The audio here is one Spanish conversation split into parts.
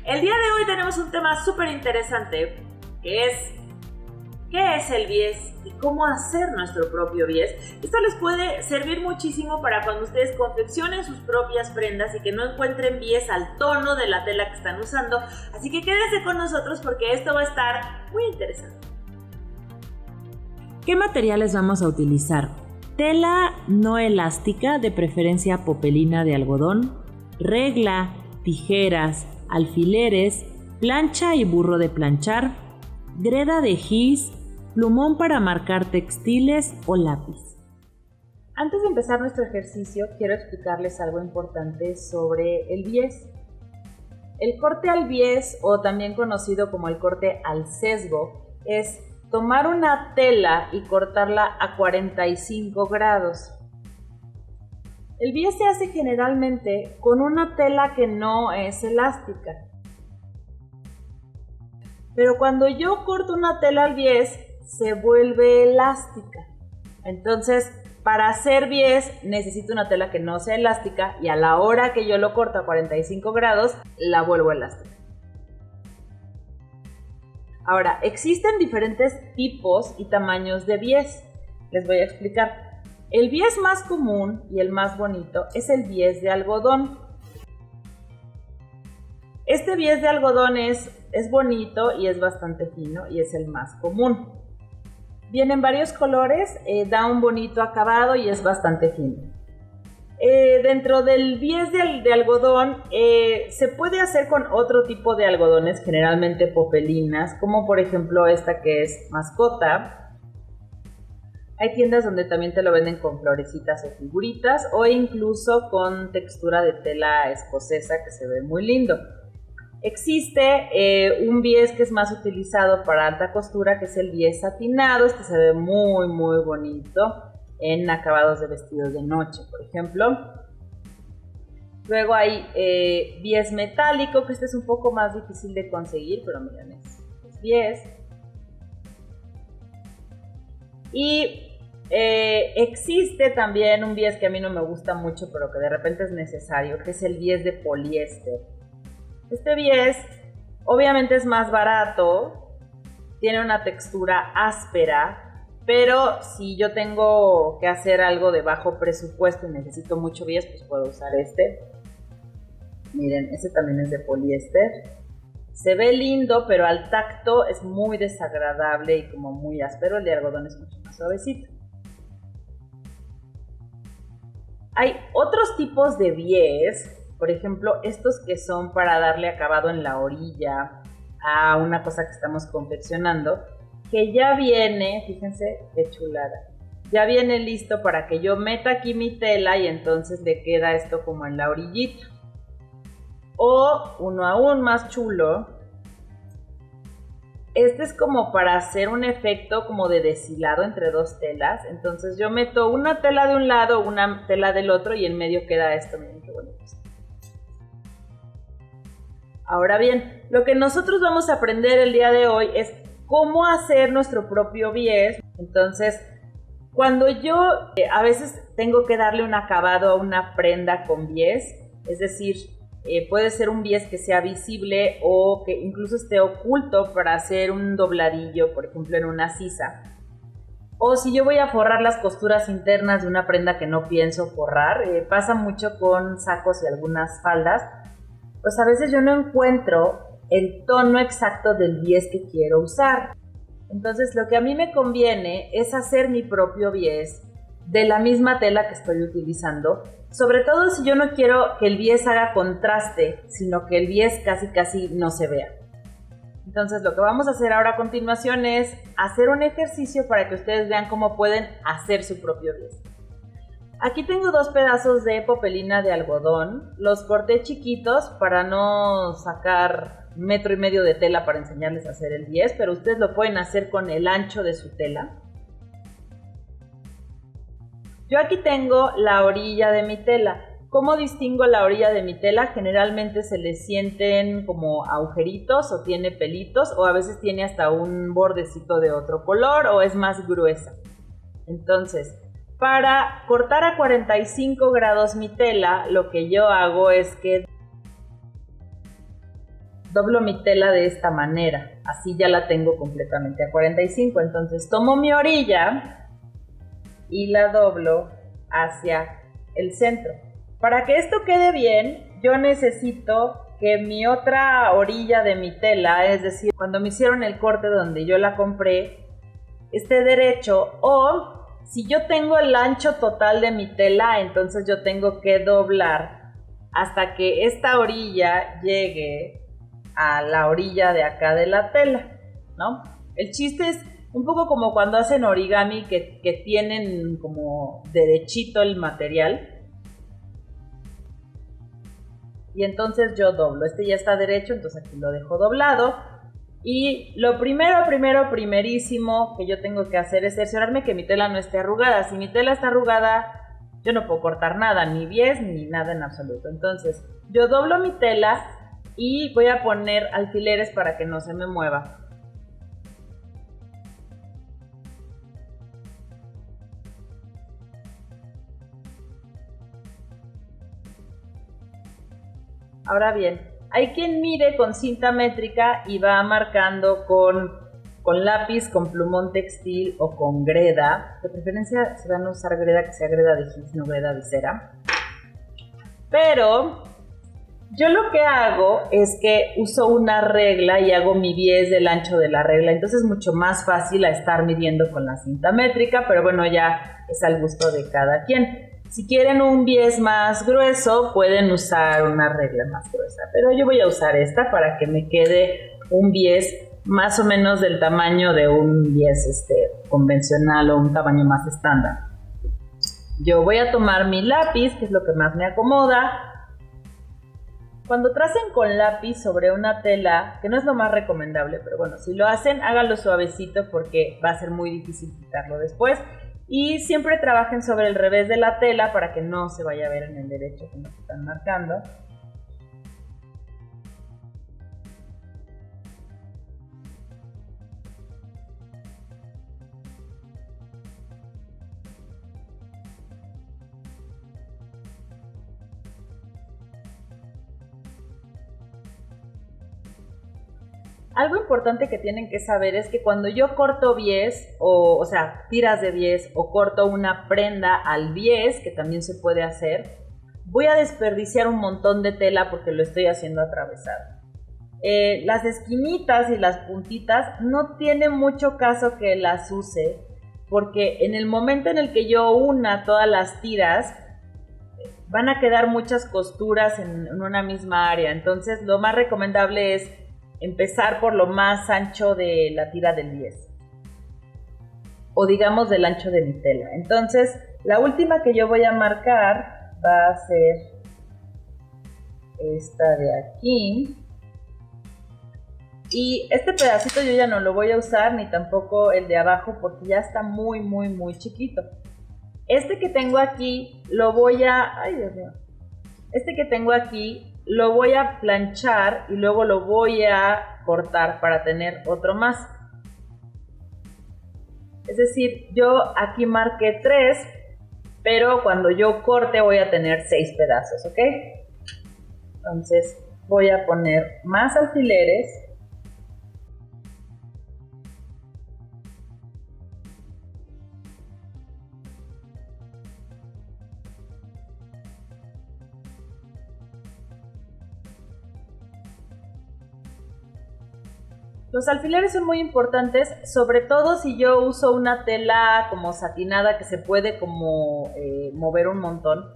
El día de hoy tenemos un tema súper interesante, que es ¿qué es el bies y cómo hacer nuestro propio bies? Esto les puede servir muchísimo para cuando ustedes confeccionen sus propias prendas y que no encuentren bies al tono de la tela que están usando. Así que quédense con nosotros porque esto va a estar muy interesante. ¿Qué materiales vamos a utilizar? Tela no elástica, de preferencia popelina de algodón, regla, tijeras, alfileres, plancha y burro de planchar, greda de gis, plumón para marcar textiles o lápiz. Antes de empezar nuestro ejercicio, quiero explicarles algo importante sobre el bies. El corte al bies, o también conocido como el corte al sesgo, es tomar una tela y cortarla a 45 grados. El bies se hace generalmente con una tela que no es elástica. Pero cuando yo corto una tela al bies, se vuelve elástica. Entonces, para hacer bies necesito una tela que no sea elástica y a la hora que yo lo corto a 45 grados, la vuelvo elástica. Ahora, existen diferentes tipos y tamaños de bies. Les voy a explicar. El bies más común y el más bonito es el bies de algodón. Este bies de algodón es bonito y es bastante fino y es el más común. Viene en varios colores, da un bonito acabado y es bastante fino. Dentro del bies de algodón se puede hacer con otro tipo de algodones, generalmente popelinas, como por ejemplo esta que es mascota. Hay tiendas donde también te lo venden con florecitas o figuritas o incluso con textura de tela escocesa que se ve muy lindo. Existe un bies que es más utilizado para alta costura, que es el bies satinado. Este se ve muy muy bonito en acabados de vestidos de noche, por ejemplo. Luego hay bies metálico, que este es un poco más difícil de conseguir, pero miren, es bies. Y existe también un bies que a mí no me gusta mucho, pero que de repente es necesario, que es el bies de poliéster. Este bies obviamente es más barato, tiene una textura áspera, pero si yo tengo que hacer algo de bajo presupuesto y necesito mucho bies, pues puedo usar este. Miren, este también es de poliéster. Se ve lindo, pero al tacto es muy desagradable y como muy áspero. El de algodón es mucho más suavecito. Hay otros tipos de bies. Por ejemplo, estos que son para darle acabado en la orilla a una cosa que estamos confeccionando, que ya viene, fíjense qué chulada, ya viene listo para que yo meta aquí mi tela y entonces le queda esto como en la orillita. O uno aún más chulo, este es como para hacer un efecto como de deshilado entre dos telas. Entonces yo meto una tela de un lado, una tela del otro y en medio queda esto, miren qué bonito. Ahora bien, lo que nosotros vamos a aprender el día de hoy es cómo hacer nuestro propio bies. Entonces, cuando yo a veces tengo que darle un acabado a una prenda con bies, es decir, puede ser un bies que sea visible o que incluso esté oculto para hacer un dobladillo, por ejemplo, en una sisa. O si yo voy a forrar las costuras internas de una prenda que no pienso forrar, pasa mucho con sacos y algunas faldas. Pues a veces yo no encuentro el tono exacto del bies que quiero usar. Entonces lo que a mí me conviene es hacer mi propio bies de la misma tela que estoy utilizando, sobre todo si yo no quiero que el bies haga contraste, sino que el bies casi no se vea. Entonces lo que vamos a hacer ahora a continuación es hacer un ejercicio para que ustedes vean cómo pueden hacer su propio bies. Aquí tengo 2 pedazos de popelina de algodón, los corté chiquitos para no sacar 1,5 metros de tela para enseñarles a hacer el bies, pero ustedes lo pueden hacer con el ancho de su tela. Yo aquí tengo la orilla de mi tela. ¿Cómo distingo la orilla de mi tela? Generalmente se le sienten como agujeritos o tiene pelitos o a veces tiene hasta un bordecito de otro color o es más gruesa. Entonces, para cortar a 45 grados mi tela, lo que yo hago es que doblo mi tela de esta manera, así ya la tengo completamente a 45. Entonces tomo mi orilla y la doblo hacia el centro. Para que esto quede bien, yo necesito que mi otra orilla de mi tela, es decir, cuando me hicieron el corte donde yo la compré, esté derecho, o si yo tengo el ancho total de mi tela, entonces yo tengo que doblar hasta que esta orilla llegue a la orilla de acá de la tela, ¿no? El chiste es un poco como cuando hacen origami que tienen como derechito el material. Y entonces yo doblo, este ya está derecho, entonces aquí lo dejo doblado. Y lo primerísimo que yo tengo que hacer es cerciorarme que mi tela no esté arrugada. Si mi tela está arrugada, yo no puedo cortar nada, ni bies, ni nada en absoluto. Entonces yo doblo mi tela y voy a poner alfileres para que no se me mueva. Ahora bien, hay quien mide con cinta métrica y va marcando con lápiz, con plumón textil o con greda. De preferencia se van a usar greda que sea greda de gis, no greda de cera. Pero yo lo que hago es que uso una regla y hago mi bies del ancho de la regla. Entonces es mucho más fácil a estar midiendo con la cinta métrica, pero bueno, ya es al gusto de cada quien. Si quieren un bies más grueso, pueden usar una regla más gruesa, pero yo voy a usar esta para que me quede un bies más o menos del tamaño de un bies convencional o un tamaño más estándar. Yo voy a tomar mi lápiz, que es lo que más me acomoda. Cuando tracen con lápiz sobre una tela, que no es lo más recomendable, pero bueno, si lo hacen, háganlo suavecito porque va a ser muy difícil quitarlo después. Y siempre trabajen sobre el revés de la tela para que no se vaya a ver en el derecho que nos están marcando. Algo importante que tienen que saber es que cuando yo corto bies, o sea, tiras de bies, o corto una prenda al bies, que también se puede hacer, voy a desperdiciar un montón de tela porque lo estoy haciendo atravesado. Las esquinitas y las puntitas no tiene mucho caso que las use, porque en el momento en el que yo una todas las tiras, van a quedar muchas costuras en una misma área. Entonces lo más recomendable es empezar por lo más ancho de la tira del bies, o digamos del ancho de mi tela. Entonces la última que yo voy a marcar va a ser esta de aquí, y este pedacito yo ya no lo voy a usar, ni tampoco el de abajo, porque ya está muy chiquito. Este que tengo aquí lo voy a... ¡Ay, Dios mío! Este que tengo aquí lo voy a planchar y luego lo voy a cortar para tener otro más. Es decir, yo aquí marqué 3, pero cuando yo corte voy a tener 6 pedazos, ¿ok? Entonces voy a poner más alfileres. Los alfileres son muy importantes, sobre todo si yo uso una tela como satinada que se puede como mover un montón.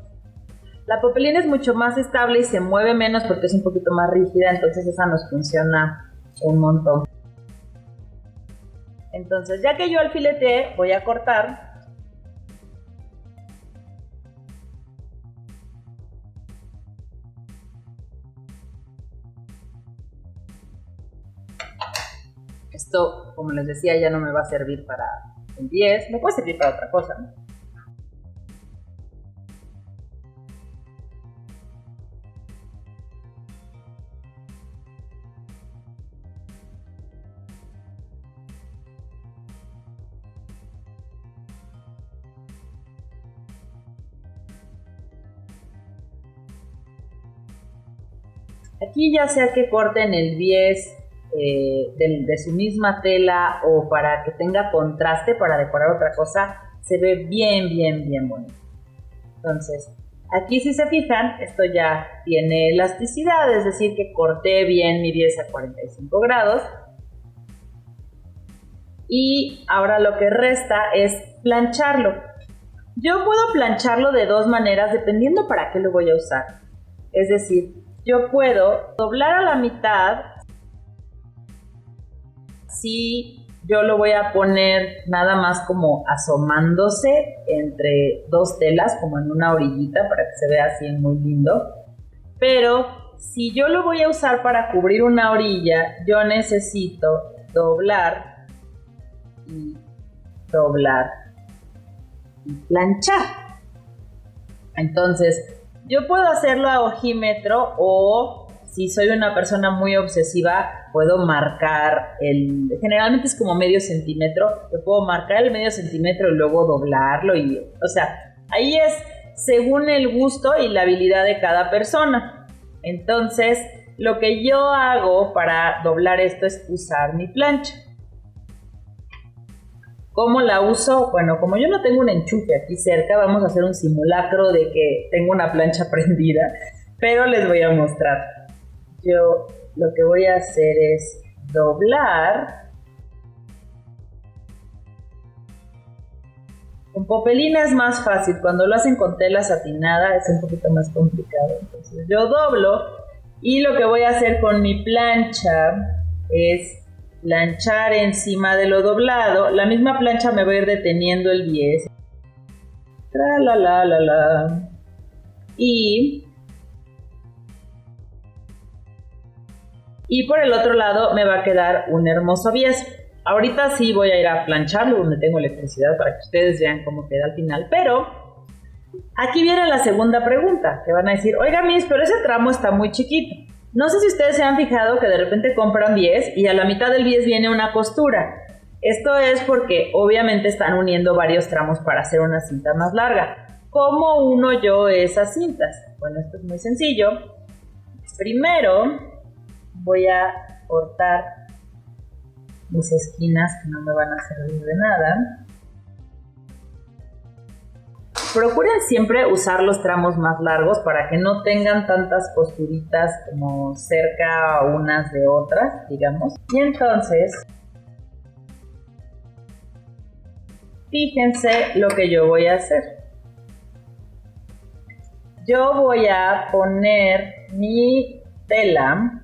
La popelina es mucho más estable y se mueve menos porque es un poquito más rígida, entonces esa nos funciona un montón. Entonces ya que yo alfileteé, voy a cortar. Esto, como les decía, ya no me va a servir para el 10, me puede servir para otra cosa, ¿no? Aquí ya sea que corten el bies de su misma tela o para que tenga contraste para decorar otra cosa, se ve bien, bien, bien bonito. Entonces, aquí si se fijan, esto ya tiene elasticidad, es decir que corté bien mi bies a 45 grados. Y ahora lo que resta es plancharlo. Yo puedo plancharlo de dos maneras dependiendo para qué lo voy a usar. Es decir, yo puedo doblar a la mitad si yo lo voy a poner nada más como asomándose entre dos telas, como en una orillita para que se vea así muy lindo. Pero si yo lo voy a usar para cubrir una orilla, yo necesito doblar y doblar y planchar. Entonces, yo puedo hacerlo a ojímetro o si soy una persona muy obsesiva, puedo marcar generalmente es como medio centímetro, yo puedo marcar el medio centímetro y luego doblarlo o sea, ahí es según el gusto y la habilidad de cada persona. Entonces, lo que yo hago para doblar esto es usar mi plancha. ¿Cómo la uso? Bueno, como yo no tengo un enchufe aquí cerca, vamos a hacer un simulacro de que tengo una plancha prendida, pero les voy a mostrar. Yo lo que voy a hacer es doblar. Con popelina es más fácil, cuando lo hacen con tela satinada es un poquito más complicado. Entonces yo doblo y lo que voy a hacer con mi plancha es planchar encima de lo doblado. La misma plancha me va a ir deteniendo el bies. Tra la la la la. Y por el otro lado me va a quedar un hermoso bies. Ahorita sí voy a ir a plancharlo donde tengo electricidad para que ustedes vean cómo queda al final. Pero aquí viene la segunda pregunta, que van a decir, oiga Miss, pero ese tramo está muy chiquito. No sé si ustedes se han fijado que de repente compran bies y a la mitad del bies viene una costura. Esto es porque obviamente están uniendo varios tramos para hacer una cinta más larga. ¿Cómo uno yo esas cintas? Bueno, esto es muy sencillo. Primero voy a cortar mis esquinas que no me van a servir de nada. Procuren siempre usar los tramos más largos para que no tengan tantas costuritas como cerca unas de otras, digamos. Y entonces, fíjense lo que yo voy a hacer. Yo voy a poner mi tela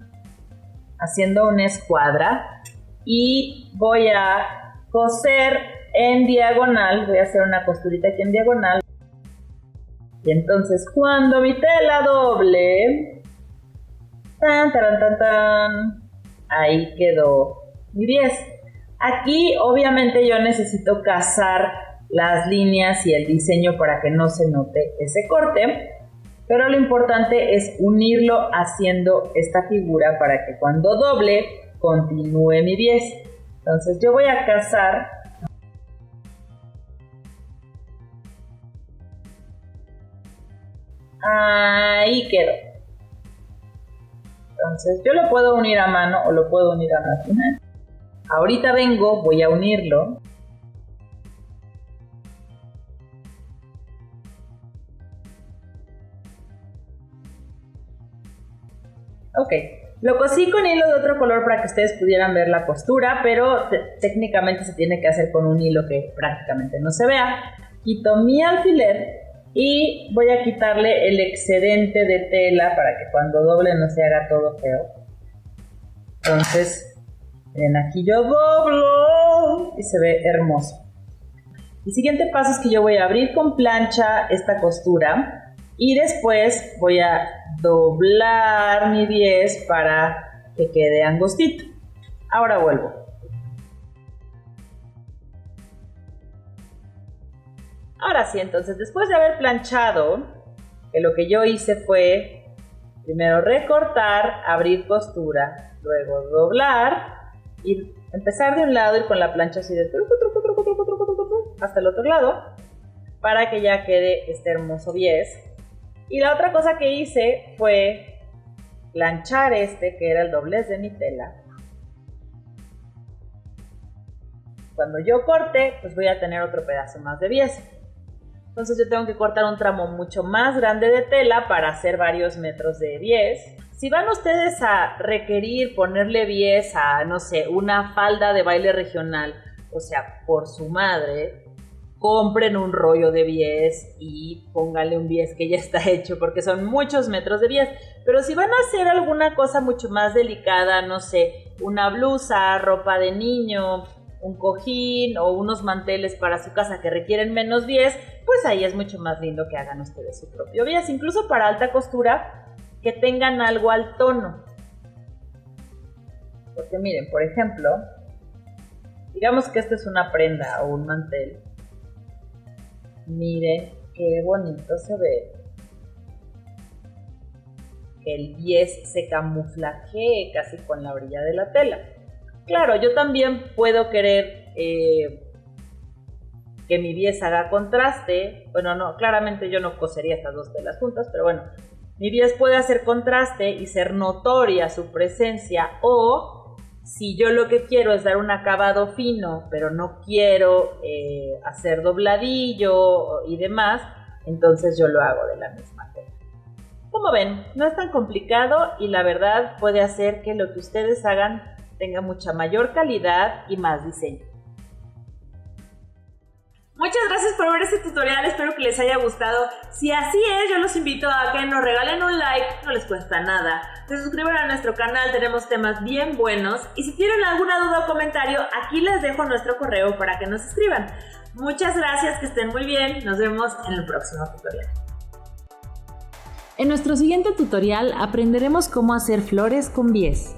haciendo una escuadra y voy a coser en diagonal. Voy a hacer una costurita aquí en diagonal. Y entonces cuando mi tela doble, tan, tan, tan, tan, ahí quedó mi bies. Aquí obviamente yo necesito cazar las líneas y el diseño para que no se note ese corte, pero lo importante es unirlo haciendo esta figura para que cuando doble continúe mi bies. Entonces yo voy a cazar. Ahí quedó. Entonces yo lo puedo unir a mano o lo puedo unir a máquina. Ahorita vengo, voy a unirlo. Ok, lo cosí con hilo de otro color para que ustedes pudieran ver la costura, pero técnicamente se tiene que hacer con un hilo que prácticamente no se vea. Quito mi alfiler y voy a quitarle el excedente de tela para que cuando doble no se haga todo feo. Entonces, ven, aquí yo doblo y se ve hermoso. El siguiente paso es que yo voy a abrir con plancha esta costura y después voy a doblar mi bies para que quede angostito. Ahora vuelvo. Ahora sí, entonces, después de haber planchado, que lo que yo hice fue primero recortar, abrir costura, luego doblar y empezar de un lado, ir con la plancha así de truco, truco, truco, truco, truco, truco, truco, hasta el otro lado, para que ya quede este hermoso bies. Y la otra cosa que hice fue planchar que era el doblez de mi tela. Cuando yo corte, pues voy a tener otro pedazo más de bies. Entonces yo tengo que cortar un tramo mucho más grande de tela para hacer varios metros de bies. Si van ustedes a requerir ponerle bies a, no sé, una falda de baile regional, o sea, por su madre, compren un rollo de bies y pónganle un bies que ya está hecho, porque son muchos metros de bies. Pero si van a hacer alguna cosa mucho más delicada, no sé, una blusa, ropa de niño, un cojín o unos manteles para su casa que requieren menos bies, pues ahí es mucho más lindo que hagan ustedes su propio bies. Incluso para alta costura, que tengan algo al tono. Porque miren, por ejemplo, digamos que esta es una prenda o un mantel. Miren qué bonito se ve. Que el bies se camuflajee casi con la orilla de la tela. Claro, yo también puedo querer que mi bies haga contraste. Bueno, no, claramente yo no cosería estas dos telas juntas, pero bueno, mi bies puede hacer contraste y ser notoria su presencia, o si yo lo que quiero es dar un acabado fino, pero no quiero hacer dobladillo y demás, entonces yo lo hago de la misma tela. Como ven, no es tan complicado y la verdad puede hacer que lo que ustedes hagan tenga mucha mayor calidad y más diseño. Muchas gracias por ver este tutorial, espero que les haya gustado. Si así es, yo los invito a que nos regalen un like, no les cuesta nada. Se suscriban a nuestro canal, tenemos temas bien buenos. Y si tienen alguna duda o comentario, aquí les dejo nuestro correo para que nos escriban. Muchas gracias, que estén muy bien, nos vemos en el próximo tutorial. En nuestro siguiente tutorial aprenderemos cómo hacer flores con bies.